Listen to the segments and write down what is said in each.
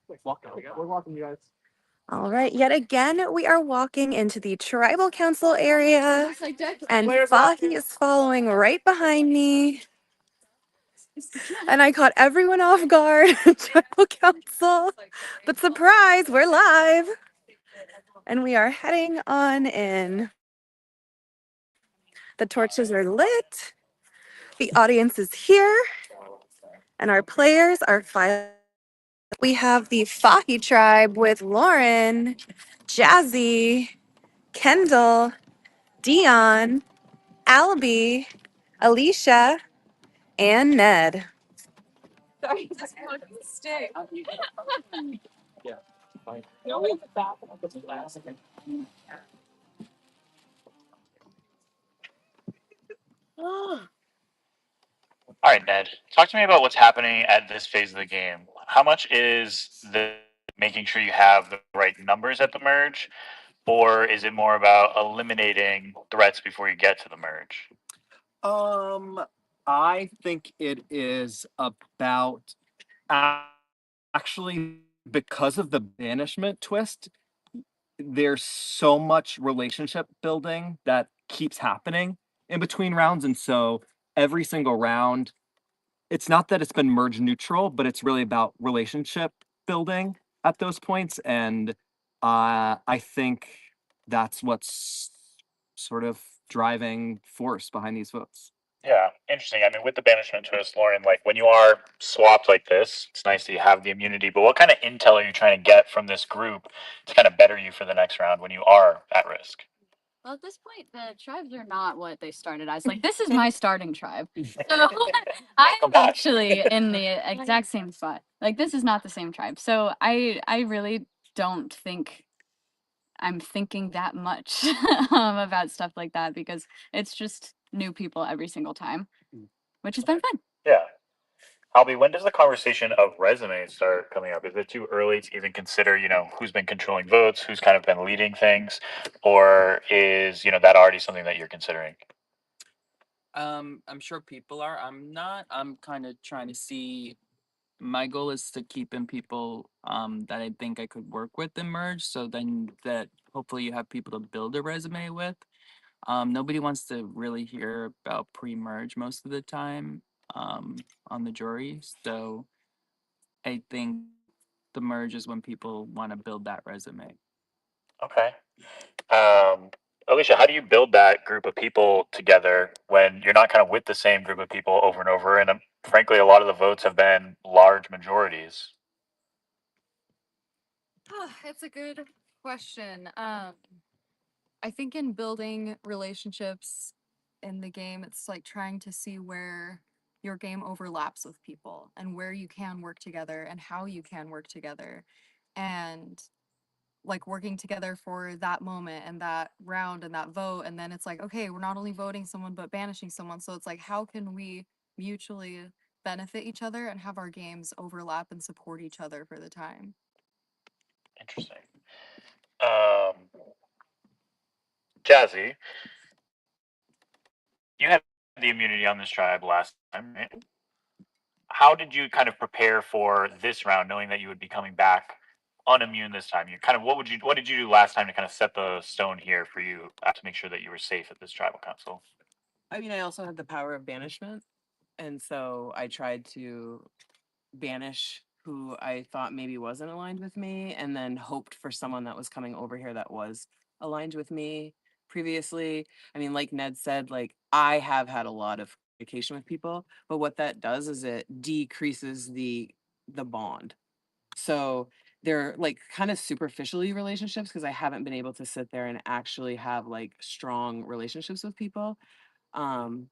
We're walking, you guys. All right, yet again, we are walking into the tribal council area, and Fahi is following right behind me. And I caught everyone off guard, tribal council. But surprise, we're live. And we are heading on in. The torches are lit. The audience is here. And our players are filing. We have the Fahi tribe with Lauren, Jazzy, Kendall, Dion, Albie, Alicia, and Ned. Sorry, stay. All right, Ned, talk to me about what's happening at this phase of the game. How much is the making sure you have the right numbers at the merge, or is it more about eliminating threats before you get to the merge? I think it is about actually because of the banishment twist. There's so much relationship building that keeps happening in between rounds, and so every single round, it's not that it's been merge neutral, but it's really about relationship building at those points, and I think that's what's sort of driving force behind these votes. Yeah, interesting. I mean, with the banishment twist, Lauren, like when you are swapped like this, it's nice that you have the immunity, but what kind of intel are you trying to get from this group to kind of better you for the next round when you are at risk? Well, at this point, the tribes are not what they started as. Like, this is my starting tribe. So I'm actually in the exact same spot. Like, this is not the same tribe. So I really don't think I'm thinking that much about stuff like that because it's just new people every single time, which has been fun. Yeah. Albie, when does the conversation of resumes start coming up? Is it too early to even consider, who's been controlling votes, who's kind of been leading things, or is, that already something that you're considering? I'm sure people are. I'm not. I'm kind of trying to see. My goal is to keep in people that I think I could work with and merge. So then that hopefully you have people to build a resume with. Nobody wants to really hear about pre-merge most of the time on the jury. So I think the merge is when people want to build that resume. Okay. Um, Alicia, how do you build that group of people together when you're not kind of with the same group of people over and over? And frankly, a lot of the votes have been large majorities. It's a good question. I think in building relationships in the game, it's like trying to see where your game overlaps with people and where you can work together and how you can work together. And like working together for that moment and that round and that vote. And then it's like, okay, we're not only voting someone, but banishing someone. So it's like, how can we mutually benefit each other and have our games overlap and support each other for the time? Interesting. Um, Jazzy, you had the immunity on this tribe last time, right? How did you kind of prepare for this round, knowing that you would be coming back unimmune this time? You kind of what did you do last time to kind of set the stone here for you to make sure that you were safe at this tribal council? I mean, I also had the power of banishment. And so I tried to banish who I thought maybe wasn't aligned with me and then hoped for someone that was coming over here that was aligned with me previously. I mean, like Ned said, like I have had a lot of communication with people, but what that does is it decreases the bond. So they're like kind of superficially relationships because I haven't been able to sit there and actually have like strong relationships with people. Um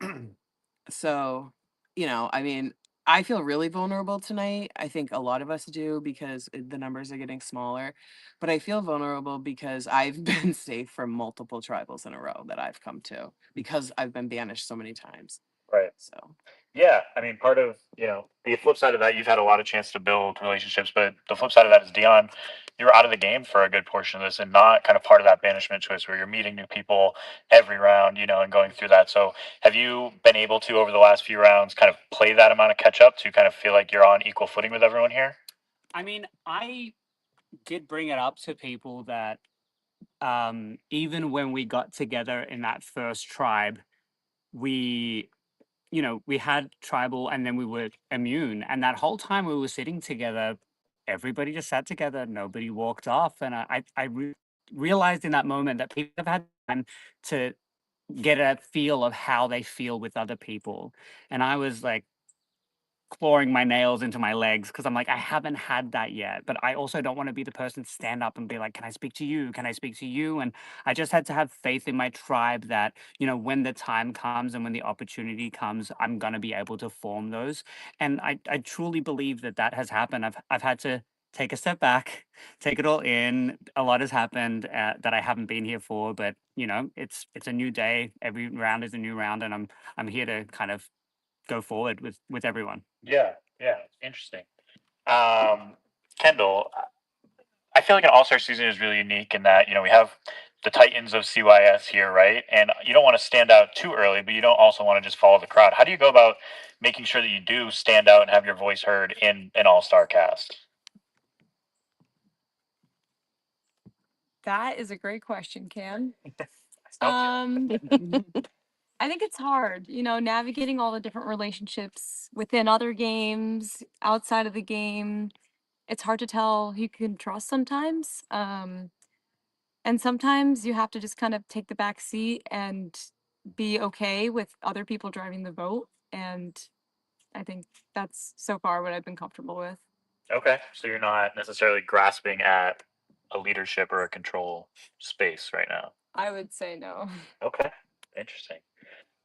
so, I mean, I feel really vulnerable tonight. I think a lot of us do because the numbers are getting smaller. But I feel vulnerable because I've been safe from multiple tribals in a row that I've come to because I've been banished so many times. Right. So, Yeah, I mean, part of the flip side of that, you've had a lot of chance to build relationships, but the flip side of that is Dion, you were out of the game for a good portion of this, and not kind of part of that banishment choice where you're meeting new people every round, and going through that. So, have you been able to over the last few rounds kind of play that amount of catch up to kind of feel like you're on equal footing with everyone here? I mean, I did bring it up to people that even when we got together in that first tribe, we we had tribal and then we were immune. And that whole time we were sitting together, everybody just sat together, nobody walked off. And realized in that moment that people have had time to get a feel of how they feel with other people. And I was like, clawing my nails into my legs because I'm like, I haven't had that yet. But I also don't want to be the person to stand up and be like, can I speak to you? Can I speak to you? And I just had to have faith in my tribe that, when the time comes and when the opportunity comes, I'm going to be able to form those. And I truly believe that that has happened. I've had to take a step back, take it all in. A lot has happened that I haven't been here for, but it's a new day. Every round is a new round, and I'm here to kind of go forward with everyone. Yeah, yeah, interesting. Kendall, I feel like an all-star season is really unique in that, we have the Titans of CYS here, right? And you don't want to stand out too early, but you don't also want to just follow the crowd. How do you go about making sure that you do stand out and have your voice heard in an all-star cast? That is a great question, Cam. Stumped you. I think it's hard, navigating all the different relationships within other games, outside of the game. It's hard to tell who you can trust sometimes. And sometimes you have to just kind of take the back seat and be okay with other people driving the vote. And I think that's so far what I've been comfortable with. Okay, so you're not necessarily grasping at a leadership or a control space right now. I would say no. Okay, interesting.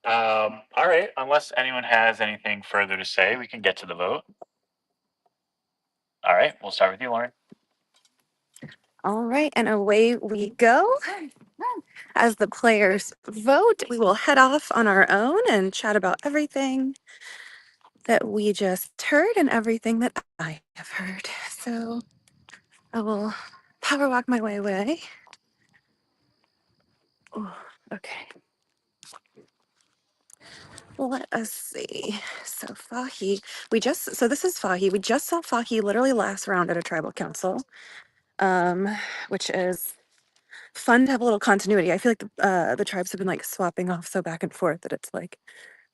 All right, unless anyone has anything further to say, we can get to the vote. All right, we'll start with you, Lauren. All right, and away we go. As the players vote, we will head off on our own and chat about everything that we just heard and everything that I have heard. So I will power walk my way away. Oh, okay. Let us see. So Fahi, so this is Fahi. We just saw Fahi literally last round at a tribal council, which is fun to have a little continuity. I feel like the tribes have been like swapping off so back and forth that it's like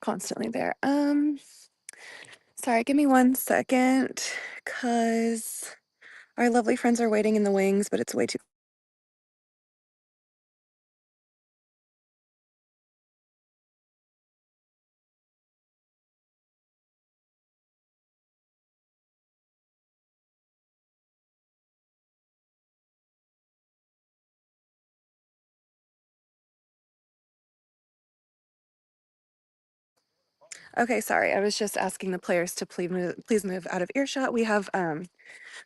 constantly there. Sorry, give me 1 second, cause our lovely friends are waiting in the wings, but it's way too. Okay, sorry. I was just asking the players to please move out of earshot. We have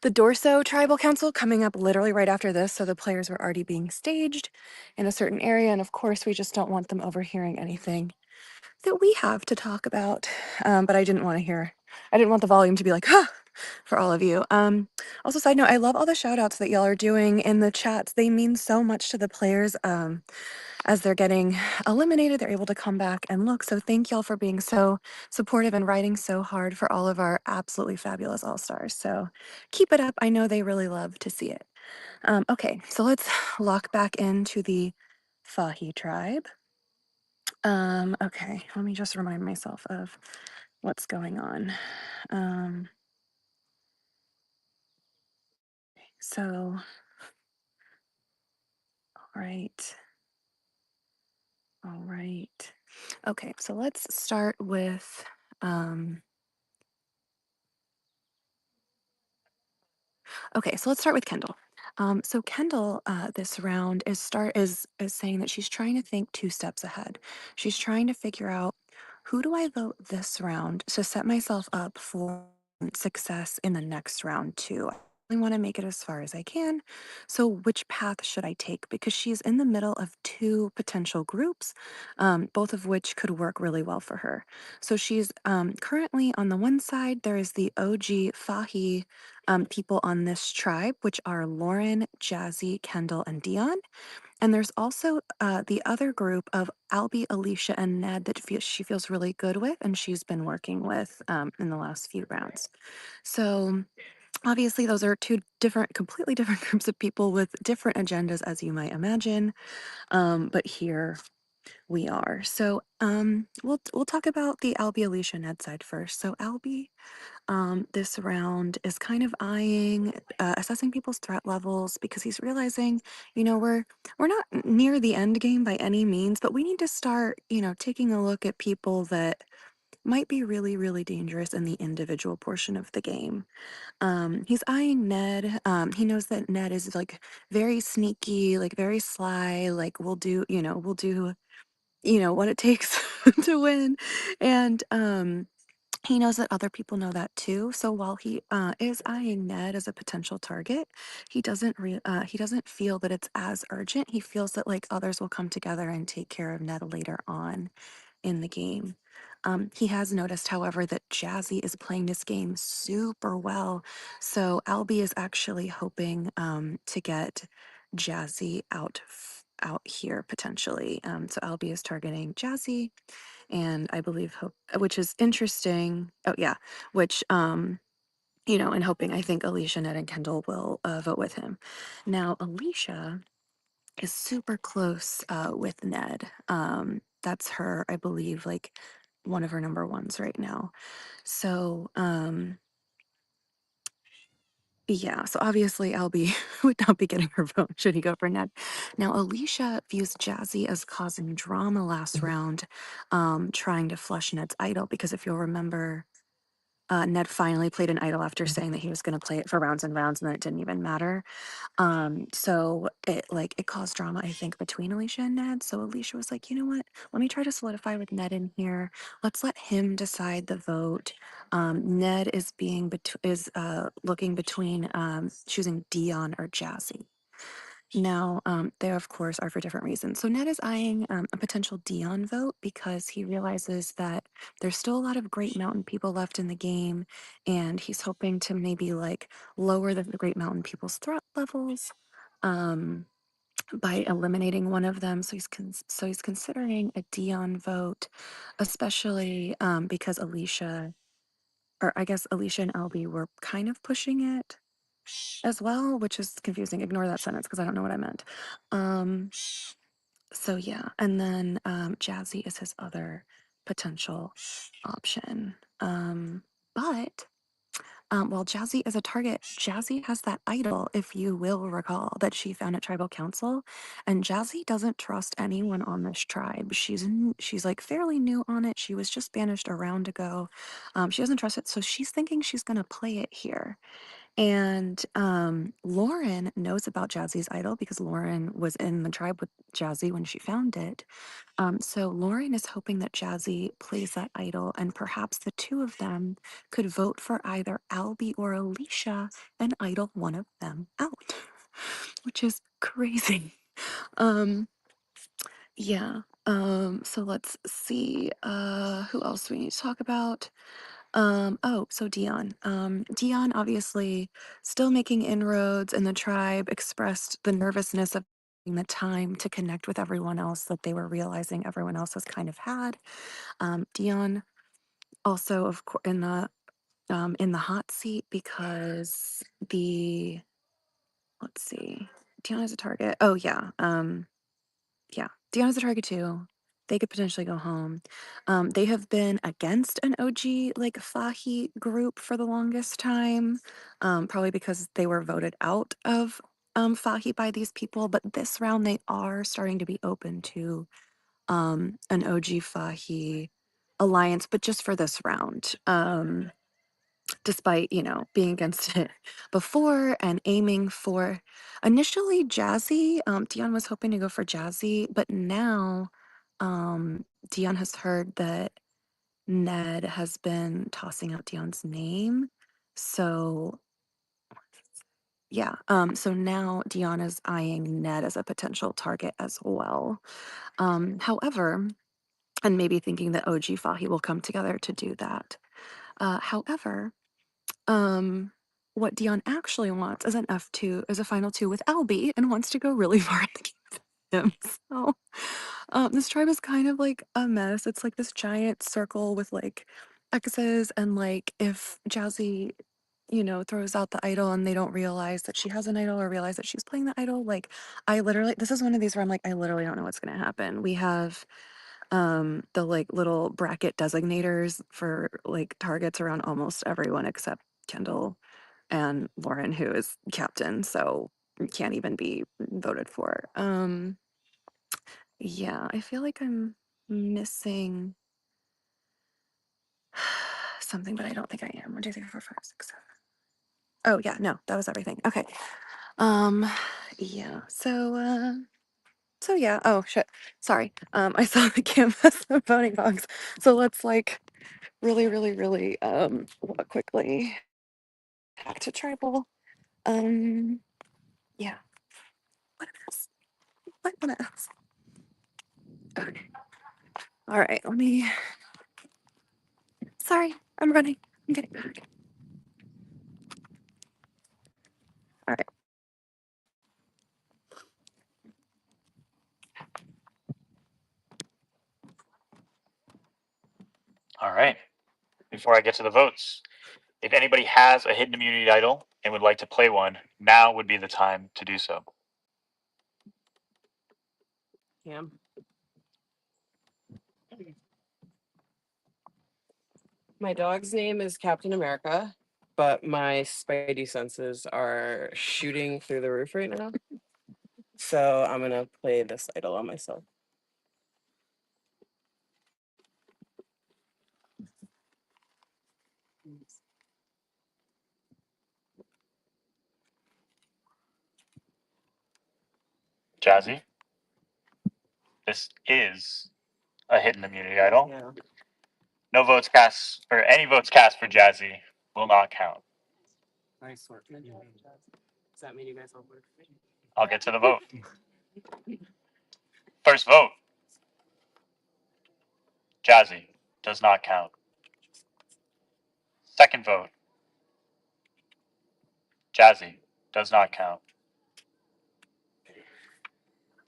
the Dorso Tribal Council coming up literally right after this, so the players were already being staged in a certain area, and of course, we just don't want them overhearing anything that we have to talk about. But I didn't want the volume to be like, huh, for all of you. Also, side note, I love all the shout outs that y'all are doing in the chats. They mean so much to the players. As they're getting eliminated, they're able to come back and look. So thank y'all for being so supportive and writing so hard for all of our absolutely fabulous all-stars. So keep it up. I know they really love to see it. Okay, so let's lock back into the Fahi tribe. Okay, let me just remind myself of what's going on. So, all right. All right. Okay, so let's start with okay, so let's start with Kendall. So Kendall, this round is saying that she's trying to think 2 steps ahead. She's trying to figure out, who do I vote this round to set myself up for success in the next round too. want to make it as far as I can. So, which path should I take? Because she's in the middle of two potential groups, both of which could work really well for her. So, she's currently on the one side, there is the OG Fahi people on this tribe, which are Lauren, Jazzy, Kendall, and Dion. And there's also the other group of Albie, Alicia, and Ned that she feels really good with, and she's been working with in the last few rounds. So, obviously, those are two different, completely different groups of people with different agendas, as you might imagine. But here we are. So, we'll talk about the Albie, Alicia, Ned side first. So, Albie, this round is kind of eyeing, assessing people's threat levels because he's realizing, we're not near the end game by any means, but we need to start, taking a look at people that might be really, really dangerous in the individual portion of the game. He's eyeing Ned. He knows that Ned is like very sneaky, like very sly, like we'll do what it takes to win. And he knows that other people know that too. So while he is eyeing Ned as a potential target, he doesn't feel that it's as urgent. He feels that like others will come together and take care of Ned later on in the game. He has noticed, however, that Jazzy is playing this game super well. So Albie is actually hoping to get Jazzy out here potentially. So Albie is targeting Jazzy, and I believe which is interesting. Oh yeah, which and hoping I think Alicia, Ned, and Kendall will vote with him. Now Alicia is super close with Ned. That's her, I believe, like one of her number ones right now. So, yeah, so obviously Albie would not be getting her vote should he go for Ned. Now, Alicia views Jazzy as causing drama last round, trying to flush Ned's idol, because if you'll remember, Ned finally played an idol after saying that he was going to play it for rounds and rounds and then it didn't even matter. So it caused drama, I think, between Alicia and Ned. So Alicia was like, you know what? Let me try to solidify with Ned in here. Let's let him decide the vote. Ned is looking between choosing Dion or Jazzy. Now, they of course are for different reasons. So Ned is eyeing a potential Dion vote because he realizes that there's still a lot of Great Mountain people left in the game, and he's hoping to maybe like lower the Great Mountain people's threat levels um, by eliminating one of them. So he's considering a Dion vote, especially because Alicia, or I guess Alicia and Albie were kind of pushing it as well, which is confusing. Ignore that sentence because I don't know what I meant. Um, so yeah, and then Jazzy is his other potential option. But while Jazzy is a target, Jazzy has that idol, if you will recall, that she found at Tribal Council, and Jazzy doesn't trust anyone on this tribe. She's like fairly new on it. She was just banished a round ago. She doesn't trust it, so she's thinking she's gonna play it here. And Lauren knows about Jazzy's idol because Lauren was in the tribe with Jazzy when she found it. So Lauren is hoping that Jazzy plays that idol, and perhaps the two of them could vote for either Albie or Alicia and idol one of them out, which is crazy. Um, yeah. So let's see. Who else do we need to talk about? So Dion. Dion obviously still making inroads, and the tribe expressed the nervousness of having the time to connect with everyone else that they were realizing everyone else has kind of had. Dion also, of course, in the hot seat because let's see, Dion is a target. Oh yeah. Yeah, Deanna's a target too. They could potentially go home. They have been against an OG like Fahi group for the longest time, probably because they were voted out of Fahi by these people. But this round, they are starting to be open to an OG Fahi alliance, but just for this round. Despite being against it before and aiming for initially Jazzy. Dion was hoping to go for Jazzy, but now Dion has heard that Ned has been tossing out Dion's name. So yeah. So now Deanna's eyeing Ned as a potential target as well. However, and maybe thinking that OG Fahi will come together to do that. However, what Dion actually wants is an F2, is a final two with Albie, and wants to go really far in the game with him. So, this tribe is kind of like a mess. It's like this giant circle with like X's, and like if Jazzy, throws out the idol and they don't realize that she has an idol or realize that she's playing the idol, like this is one of these where I'm like, I literally don't know what's gonna happen. We have the like little bracket designators for like targets around almost everyone except Kendall and Lauren, who is captain, so can't even be voted for. Yeah, I feel like I'm missing something, but I don't think I am. 1, 2, 3, 4, 5, 6, 7. Oh yeah, no, that was everything. Okay. Um, yeah. So yeah. Oh shit. Sorry. I saw the canvas of voting box. So let's like really, really, really walk quickly back to tribal. Yeah. What a mess. What a mess. Okay. All right. Let me. Sorry, I'm running. I'm getting back. All right. All right. Before I get to the votes, if anybody has a hidden immunity idol and would like to play one, now would be the time to do so. Cam. My dog's name is Captain America, but my spidey senses are shooting through the roof right now. So I'm gonna play this idol on myself. Jazzy, this is a hidden immunity idol. Yeah. No votes cast, or any votes cast for Jazzy will not count. Nice work. Does that mean you guys all voted for me? I'll get to the vote. First vote. Jazzy does not count. Second vote. Jazzy does not count.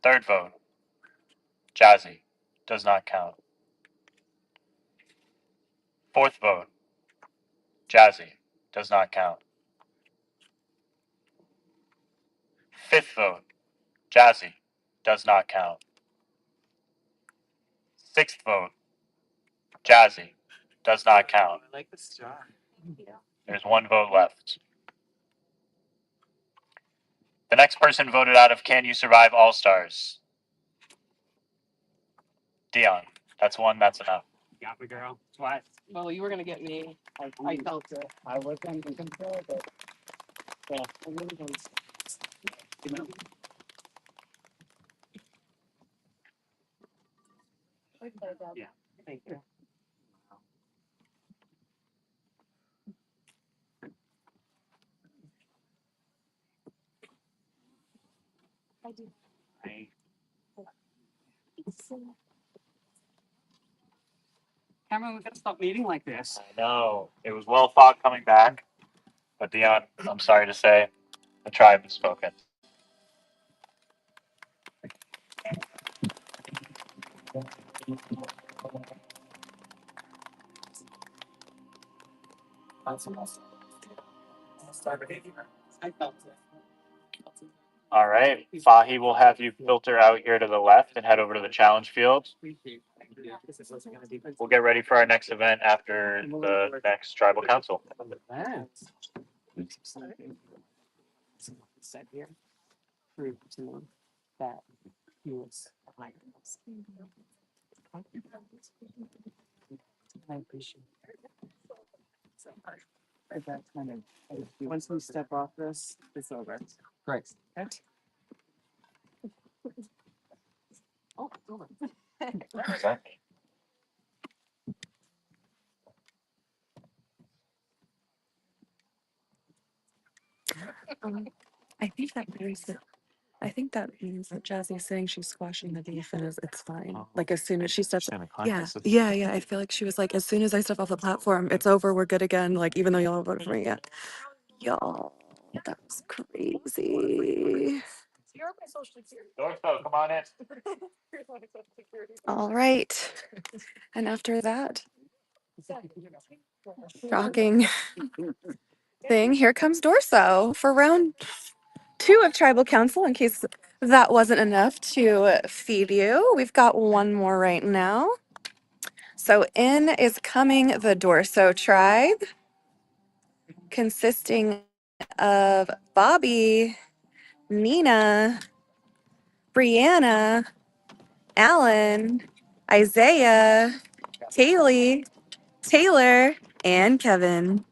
Third vote. Jazzy does not count. Fourth vote. Jazzy does not count. Fifth vote. Jazzy does not count. Sixth vote. Jazzy does not count. I like this jar. There's one vote left. The next person voted out of Can You Survive All Stars? Dion. That's one. That's enough. Got me, girl. What? Well, you were gonna get me. I felt it. I wasn't in control, but Yeah. I really don't. yeah. Thank you. I... Cameron, we gotta stop meeting like this. I know. It was well thought coming back. But Dion, I'm sorry to say, the tribe has spoken. I felt it. All right. Fahi will have you filter out here to the left and head over to the challenge field. We'll get ready for our next event after the next tribal council. Set here. Prove to them that he was like I appreciate it. So, at that kind of, once we step off this, it's over. Right. Okay? Oh, it's over. I think that means that Jazzy's saying she's squashing the beef and it's fine. Like as soon as she steps, yeah. I feel like she was like, as soon as I step off the platform, it's over. We're good again. Like even though y'all voted for me, yeah. Y'all, that was crazy. Dorso, come on in. All right, and after that shocking thing, here comes Dorso for round 2 of Tribal Council. In case that wasn't enough to feed you, we've got one more right now. So in is coming the Dorso tribe, consisting of Bobby, Nina, Brianna, Alan, Isaiah, Kaylee, Taylor, and Kevin.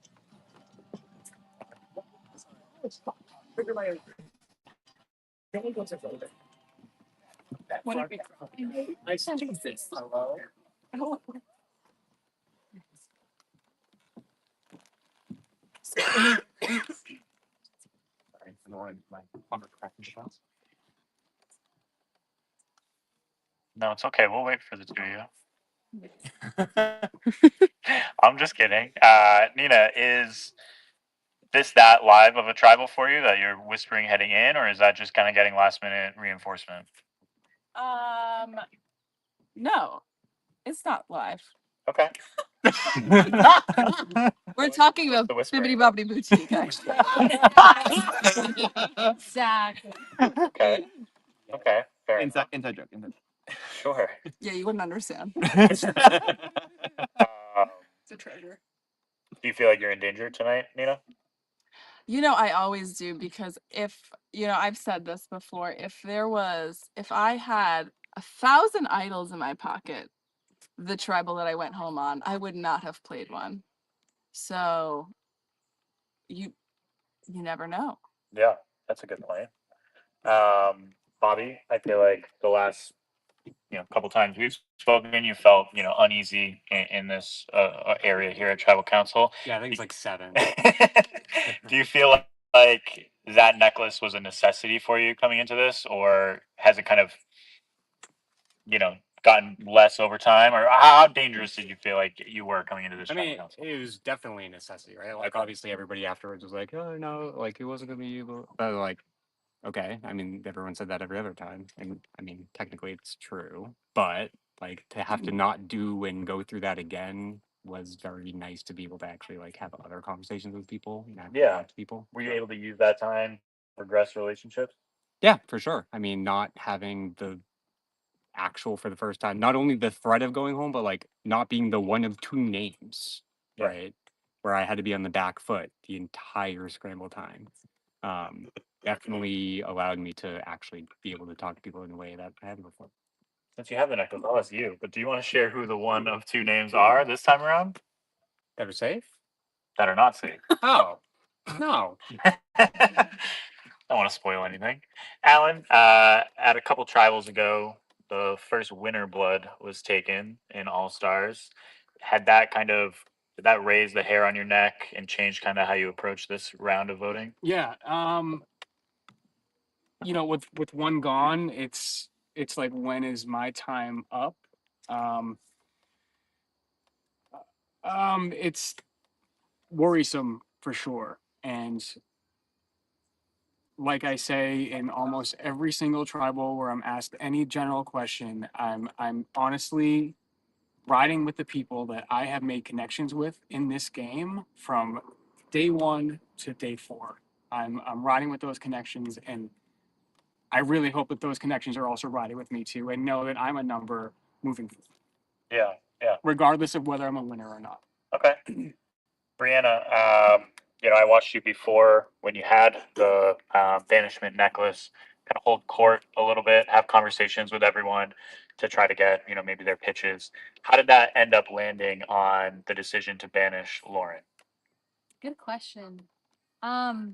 No, it's okay. We'll wait for the two of you. I'm just kidding. Nina, is this that live of a tribal for you that you're whispering heading in, or is that just kind of getting last minute reinforcement? No, it's not live. Okay. We're talking The about whispering. Bibbidi Bobbidi Boutique, actually. Exactly. Okay. Okay. Fair enough. Inside joke. Sure. Yeah, you wouldn't understand. Um, It's a treasure. do you feel like you're in danger tonight, Nina? You know, I always do because I've said this before. If I had 1,000 idols in my pocket, the tribal that I went home on, I would not have played one. So you never know. Yeah, that's a good point. Bobby, I feel like the last couple times we've spoken, you felt uneasy in this area here at Tribal Council. Yeah, I think it's like 7. Do you feel like that necklace was a necessity for you coming into this, or has it kind of gotten less over time, or how dangerous did you feel like you were coming into this I Tribal mean, Council? it was definitely a necessity, right? Like, obviously, everybody afterwards was like, "Oh no, like it wasn't gonna be able." But like, okay, I mean, everyone said that every other time, and I mean, technically, it's true. But like, to have to not do and go through that again was very nice to be able to actually like have other conversations with people and actually Yeah. talk to people. Were you able to use that time to progress relationships? Yeah, for sure. I mean, not having the actual for the first time, not only the threat of going home, but like not being the one of 2 names, Yeah. right? Where I had to be on the back foot the entire scramble time. Definitely allowed me to actually be able to talk to people in a way that I hadn't before. Since you have the necklace, I'll ask you. But do you want to share who the one of 2 names are this time around That are safe? that are not safe? Oh, no. Don't want to spoil anything. Alan, at a couple tribals ago, the first winter blood was taken in All Stars. Did that raise the hair on your neck and change kind of how you approach this round of voting? Yeah. With one gone, it's like, when is my time up? It's worrisome for sure. And like I say in almost every single tribal where I'm asked any general question, I'm honestly riding with the people that I have made connections with in this game from day 1 to day 4. I'm riding with those connections, and I really hope that those connections are also riding with me too, and know that I'm a number moving forward, Yeah. regardless of whether I'm a winner or not. Okay. Brianna, I watched you before when you had the banishment necklace, kind of hold court a little bit, have conversations with everyone to try to get, maybe their pitches. How did that end up landing on the decision to banish Lauren? Good question. I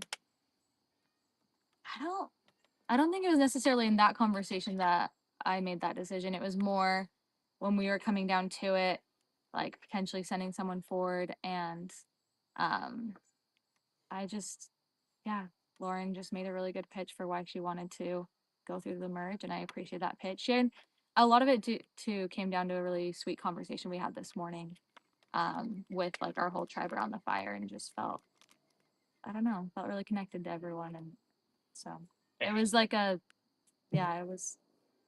don't think it was necessarily in that conversation that I made that decision. It was more when we were coming down to it, like potentially sending someone forward, and I just, yeah, Lauren just made a really good pitch for why she wanted to go through the merge, and I appreciate that pitch. She had, a lot of it too came down to a really sweet conversation we had this morning with like our whole tribe around the fire, and just felt, I don't know, felt really connected to everyone, and so it was like a, yeah,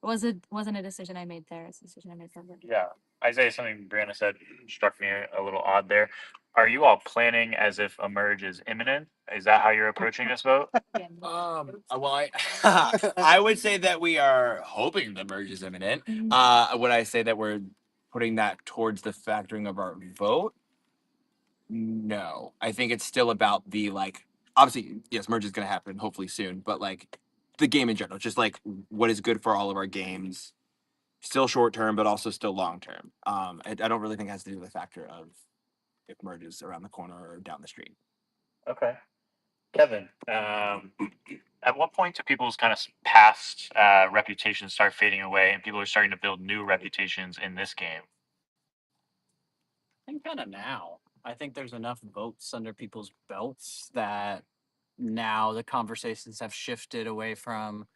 wasn't a decision I made there. It's a decision I made for everyone. Yeah. Isaiah, something Brianna said struck me a little odd there. Are you all planning as if a merge is imminent? Is that how you're approaching this vote? Well, I would say that we are hoping the merge is imminent. Would I say that we're putting that towards the factoring of our vote? No, I think it's still about the like. Obviously, yes, merge is going to happen hopefully soon, but like the game in general, just like what is good for all of our games, still short term, but also still long term. I don't really think it has to do with the factor of if merge is around the corner or down the street. Okay. Kevin, at what point do people's kind of past reputations start fading away and people are starting to build new reputations in this game? I think kind of now. I think there's enough votes under people's belts that now the conversations have shifted away from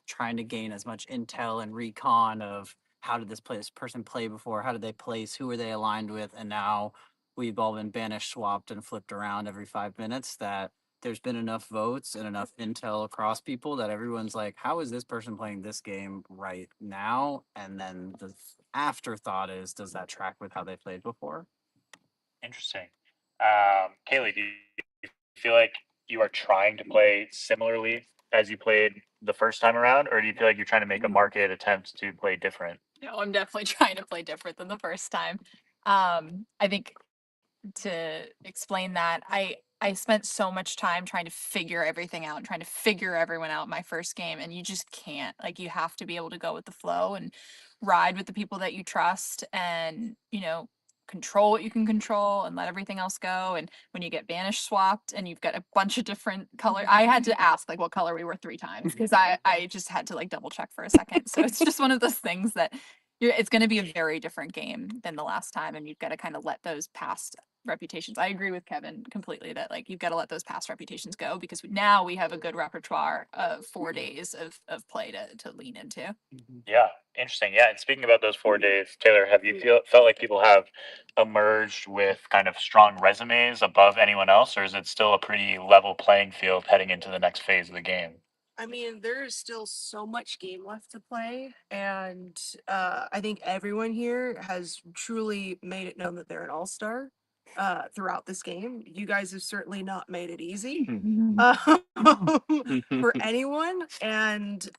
trying to gain as much intel and recon of how did this person play before, how did they place, who are they aligned with, and now we've all been banished, swapped, and flipped around every 5 minutes that there's been enough votes and enough intel across people that everyone's like, how is this person playing this game right now? And then the afterthought is, does that track with how they played before? Interesting. Kaylee, do you feel like you are trying to play similarly as you played the first time around, or do you feel like you're trying to make a market attempt to play different? No, I'm definitely trying to play different than the first time. I think to explain that, I spent so much time trying to figure everything out and trying to figure everyone out in my first game, and you just can't. Like, you have to be able to go with the flow and ride with the people that you trust, and control what you can control and let everything else go. And when you get banished swapped and you've got a bunch of different color, I had to ask like what color we were 3 times because I just had to like double check for a second. So it's just one of those things that it's going to be a very different game than the last time, and you've got to kind of let those past reputations. I agree with Kevin completely that like you've got to let those past reputations go, because now we have a good repertoire of 4 days of play to lean into. Yeah, interesting. Yeah, and speaking about those 4 days, Taylor, have you felt like people have emerged with kind of strong resumes above anyone else, or is it still a pretty level playing field heading into the next phase of the game? I mean, there is still so much game left to play, and I think everyone here has truly made it known that they're an all-star throughout this game. You guys have certainly not made it easy for anyone, and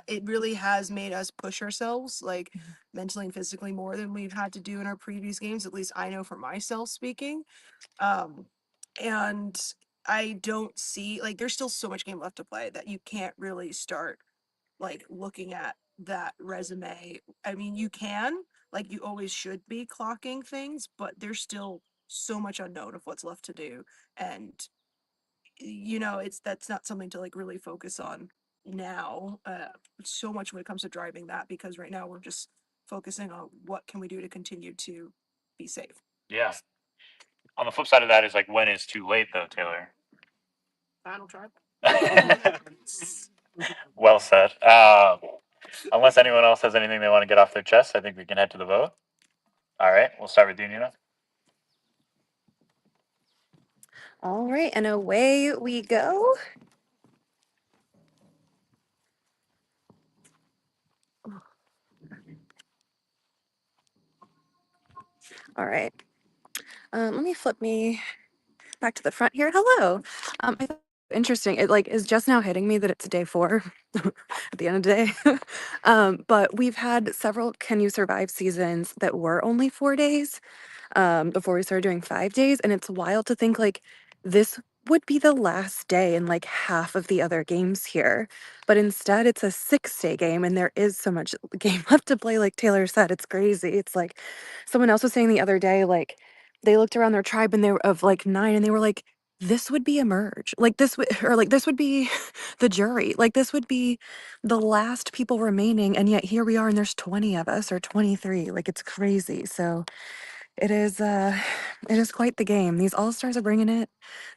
it really has made us push ourselves, like mentally and physically, more than we've had to do in our previous games. At least I know for myself speaking. And I don't see, like, there's still so much game left to play that you can't really start like looking at that resume. I mean, you can, like, you always should be clocking things, but there's still so much unknown of what's left to do. And that's not something to like really focus on now. So much when it comes to driving that, because right now we're just focusing on what can we do to continue to be safe. Yeah. On the flip side of that is like, when is too late though, Taylor? Final drive. Well said. Unless anyone else has anything they want to get off their chest, I think we can head to the vote. All right, we'll start with you, Nina. All right, and away we go. All right. Let me flip me back to the front here. Hello. I thought interesting. It like is just now hitting me that it's day 4 at the end of the day. But we've had several Can You Survive seasons that were only 4 days before we started doing 5 days, and it's wild to think like this would be the last day in like half of the other games here, but instead it's a 6-day game, and there is so much game left to play. Like Taylor said, it's crazy. It's like someone else was saying the other day, like they looked around their tribe and they were of like 9, and they were like, this would be a merge, like this would, or like this would be the jury, like this would be the last people remaining, and yet here we are and there's 20 of us or 23. Like it's crazy. So it is it is quite the game. These all-stars are bringing it.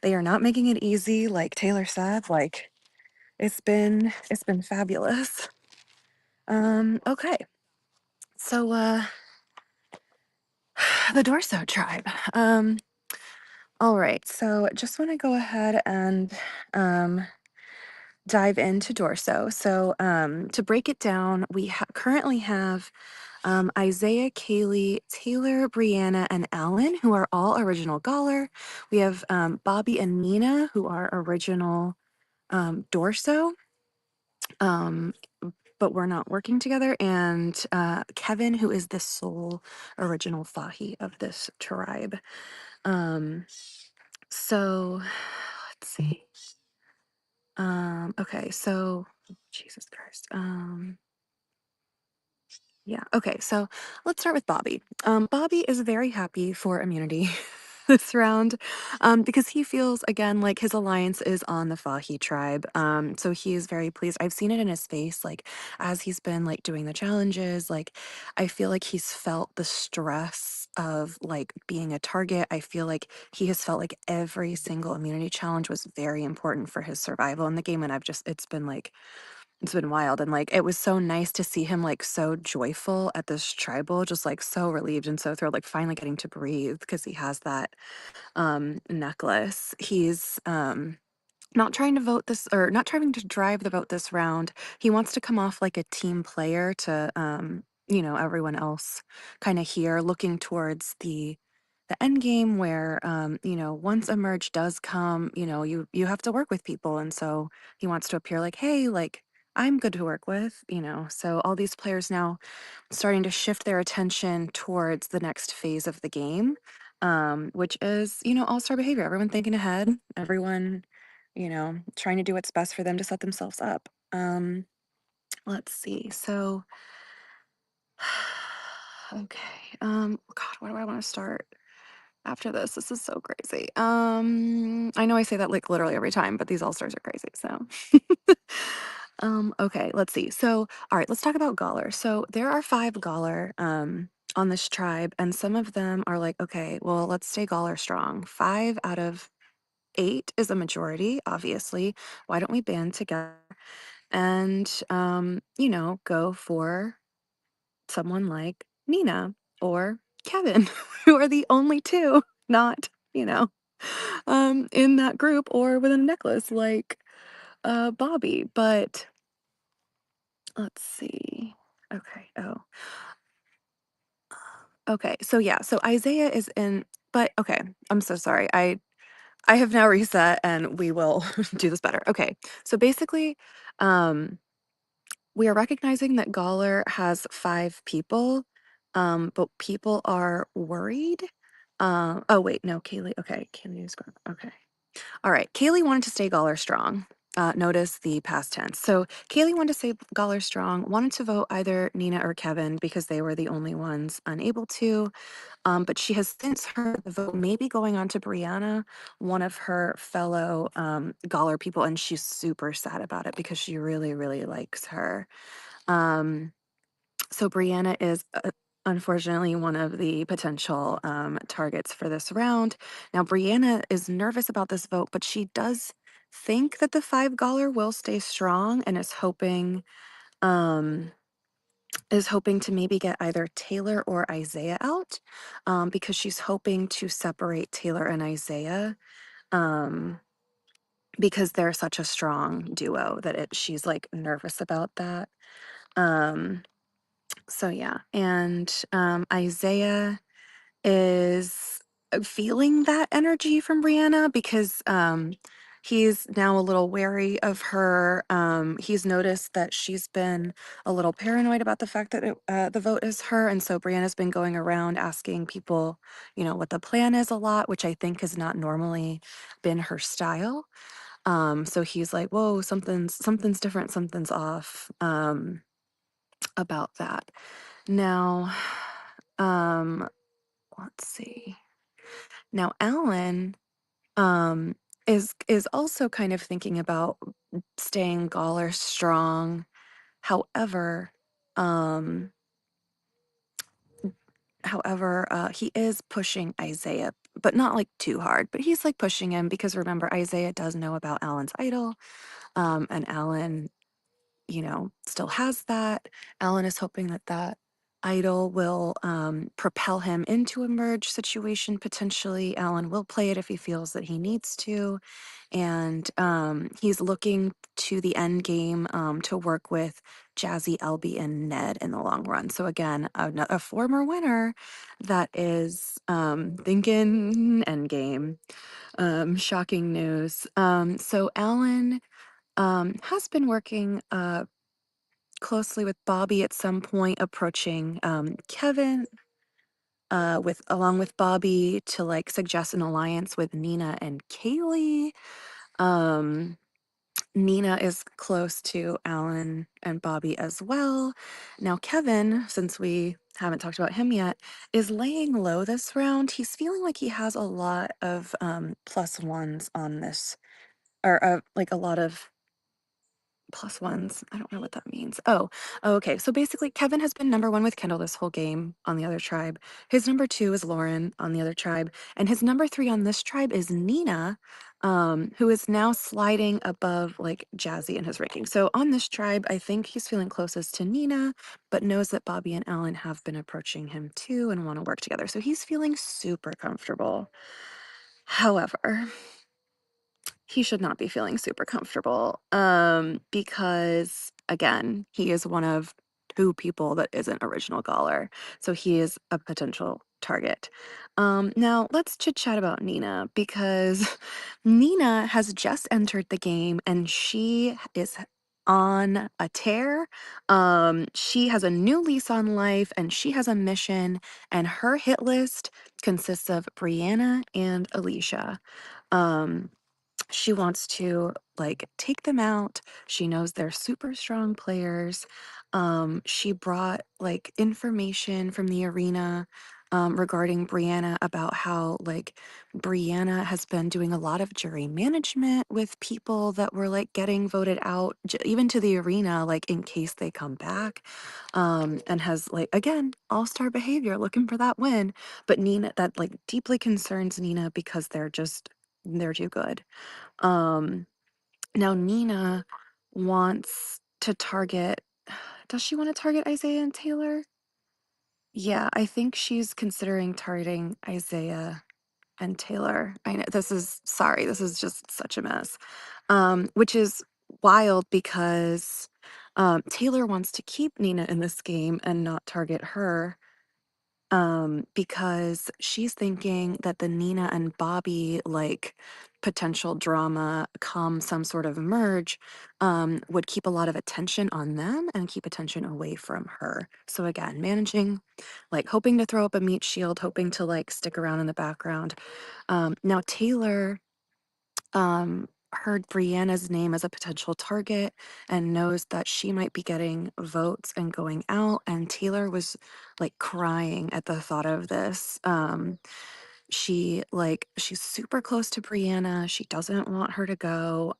They are not making it easy, like Taylor said. Like it's been fabulous. Okay. So the Dorso tribe. All right. So just want to go ahead and um dive into Dorso. So to break it down, we currently have Isaiah, Kaylee, Taylor, Brianna, and Alan, who are all original Galler. We have Bobby and Nina, who are original Dorso, um, but we're not working together. And Kevin, who is the sole original Fahi of this tribe. Um, so let's see. Okay, so Jesus Christ. Yeah. Okay. So let's start with Bobby. Bobby is very happy for immunity this round because he feels, again, like his alliance is on the Fahi tribe. So he is very pleased. I've seen it in his face, like as he's been like doing the challenges. Like I feel like he's felt the stress of like being a target. I feel like he has felt like every single immunity challenge was very important for his survival in the game. And it's been wild, and, like, it was so nice to see him, like, so joyful at this tribal, just, like, so relieved and so thrilled, like, finally getting to breathe because he has that, necklace. He's, not trying to vote this or not trying to drive the vote this round. He wants to come off like a team player to everyone else kind of here looking towards the end game where once a merge does come, you have to work with people. And so he wants to appear like, hey, like I'm good to work with, So all these players now starting to shift their attention towards the next phase of the game, which is, all-star behavior. Everyone thinking ahead, everyone, trying to do what's best for them to set themselves up. Let's see. So, okay. God, where do I want to start after this? This is so crazy. I know I say that like literally every time, but these all-stars are crazy. So, okay, let's see. So, all right, let's talk about Galler. So there are 5 Galler on this tribe, and some of them are like, okay, well, let's stay Galler strong. 5 out of 8 is a majority, obviously. Why don't we band together and go for someone like Nina or Kevin, who are the only two not, in that group or with a necklace like Bobby. But let's see. Okay. Oh, okay. So yeah. So Isaiah is in. But okay. I'm so sorry. I have now reset, and we will do this better. Okay. So basically, um, we are recognizing that Galler has 5 people, but people are worried. Oh wait, no, Kaylee. Okay, Kaylee is going. Okay. All right. Kaylee wanted to stay Galler strong. Notice the past tense. So Kaylee wanted to stay Galler strong, wanted to vote either Nina or Kevin because they were the only ones unable to. But she has since heard the vote maybe going on to Brianna, one of her fellow Galler people, and she's super sad about it because she really, really likes her. Um, so Brianna is unfortunately one of the potential targets for this round. Now, Brianna is nervous about this vote, but she does think that the 5 Galler will stay strong and um, is hoping to maybe get either Taylor or Isaiah out because she's hoping to separate Taylor and Isaiah because they're such a strong duo that she's like nervous about that. Um, so yeah, and Isaiah is feeling that energy from Brianna because he's now a little wary of her. He's noticed that she's been a little paranoid about the fact that the vote is her, and so Brianna's been going around asking people, what the plan is a lot, which I think has not normally been her style. So he's like, "Whoa, something's different, something's off." About that. Now, um, let's see. Now, Alan is also kind of thinking about staying Galler strong. However, um, However, he is pushing Isaiah, but not like too hard, but he's like pushing him because remember, Isaiah does know about Alan's idol. And Alan, still has that. Alan is hoping that that idol will propel him into a merge situation potentially. Alan will play it if he feels that he needs to. And he's looking to the end game to work with Jazzy, Elby, and Ned in the long run. So again, a former winner that is thinking end game. Shocking news. So Alan has been working closely with Bobby at some point, approaching Kevin with along with Bobby to like suggest an alliance with Nina and Kaylee. Um, Nina is close to Alan and Bobby as well. Now, Kevin, since we haven't talked about him yet, is laying low this round. He's feeling like he has a lot of plus ones on this, or like a lot of plus ones. I don't know what that means. Oh, okay. So basically, Kevin has been number one with Kendall this whole game on the other tribe. His number two is Lauren on the other tribe. And his number three on this tribe is Nina, who is now sliding above like Jazzy in his ranking. So on this tribe, I think he's feeling closest to Nina, but knows that Bobby and Alan have been approaching him too and want to work together. So he's feeling super comfortable. However, he should not be feeling super comfortable because again he is one of two people that isn't original Galler, so he is a potential target. Now let's chit chat about Nina because Nina has just entered the game and she is on a tear. She has a new lease on life and she has a mission, and her hit list consists of Brianna and Alicia. um she wants to like take them out. She knows they're super strong players. She brought like information from the arena regarding Brianna about how like Brianna has been doing a lot of jury management with people that were like getting voted out, even to the arena, like in case they come back. And has like again all-star behavior, looking for that win. But Nina, that like deeply concerns Nina because they're too good. um, Now Nina wants to target, does she want to target Isaiah and Taylor? Yeah, I think she's considering targeting Isaiah and Taylor. I know this is just such a mess. Which is wild because Taylor wants to keep Nina in this game and not target her. Because she's thinking that the Nina and Bobby like potential drama come some sort of merge would keep a lot of attention on them and keep attention away from her. So again, managing, like hoping to throw up a meat shield, hoping to like stick around in the background. Now Taylor heard Brianna's name as a potential target and knows that she might be getting votes and going out. And Taylor was like crying at the thought of this. She's super close to Brianna. She doesn't want her to go.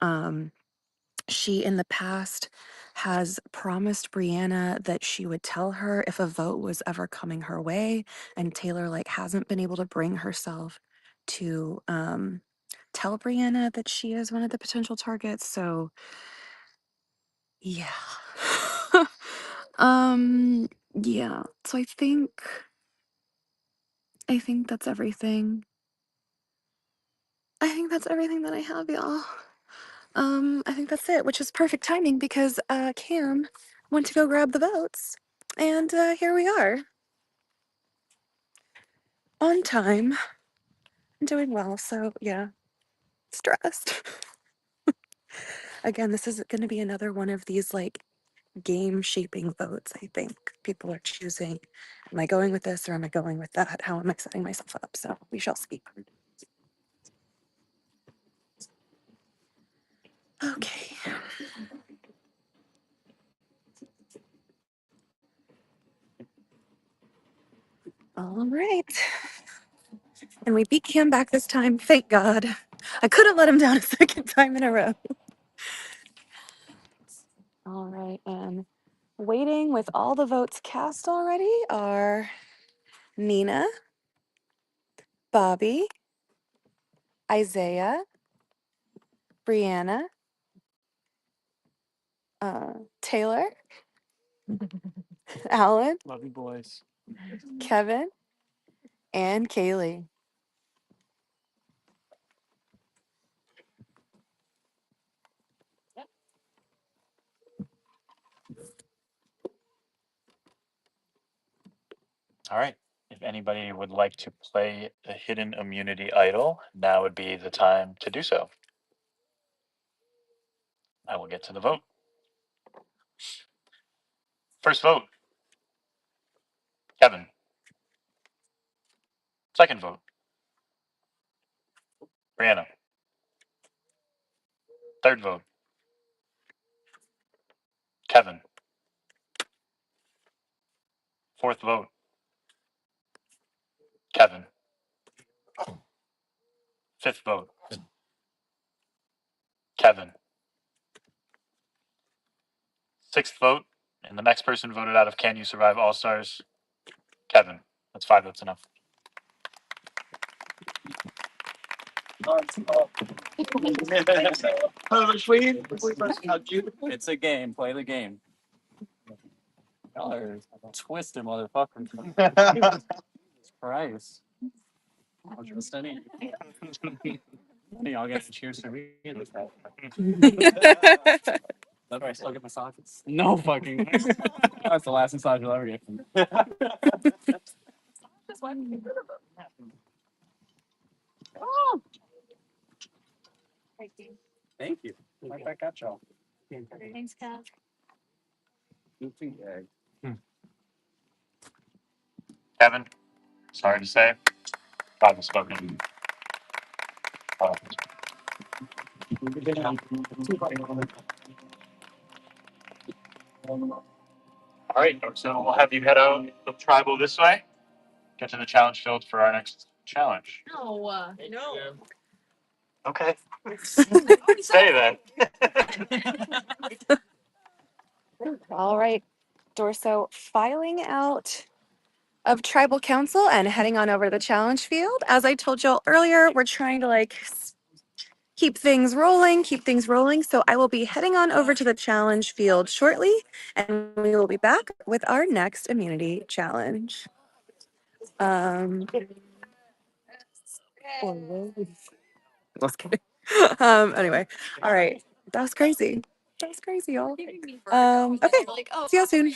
She in the past has promised Brianna that she would tell her if a vote was ever coming her way, and Taylor like hasn't been able to bring herself to tell Brianna that she is one of the potential targets. So yeah. Yeah. So I think that's everything. I think that's everything that I have, y'all. I think that's it, which is perfect timing because Cam went to go grab the votes. And here we are. On time. Doing well, so yeah. Stressed. Again, this is gonna be another one of these like game shaping votes, I think. People are choosing, am I going with this or am I going with that? How am I setting myself up? So we shall see. Okay. All right. And we beat Cam back this time, thank God. I could have let him down a second time in a row. All right, and waiting with all the votes cast already are Nina, Bobby, Isaiah, Brianna, Taylor, Alan, Love you, boys. Kevin, and Kaylee. All right. If anybody would like to play a hidden immunity idol, now would be the time to do so. I will get to the vote. First vote, Kevin. Second vote, Brianna. Third vote, Kevin. Fourth vote, Kevin. Fifth vote, Kevin. Sixth vote, and the next person voted out of Can You Survive All Stars, Kevin. That's 5 votes enough. It's a game. Play the game. Y'all are twisted motherfuckers. Jesus Christ. I'll trust any. None of y'all get to cheers for me in this house. Let me still get massages. No fucking way. That's the last massage you'll ever get from me. Thank you. Like I got y'all. Thanks, Kat. Kevin, sorry to say, God has spoken. All right, so we'll have you head out of tribal this way. Get to the challenge field for our next challenge. No. Okay. Say that. All right, Dorso filing out of tribal council and heading on over to the challenge field. As I told y'all earlier, we're trying to keep things rolling. So I will be heading on over to the challenge field shortly, and we will be back with our next immunity challenge. Just kidding. Anyway, all right. That was crazy. Y'all. Okay. See y'all soon.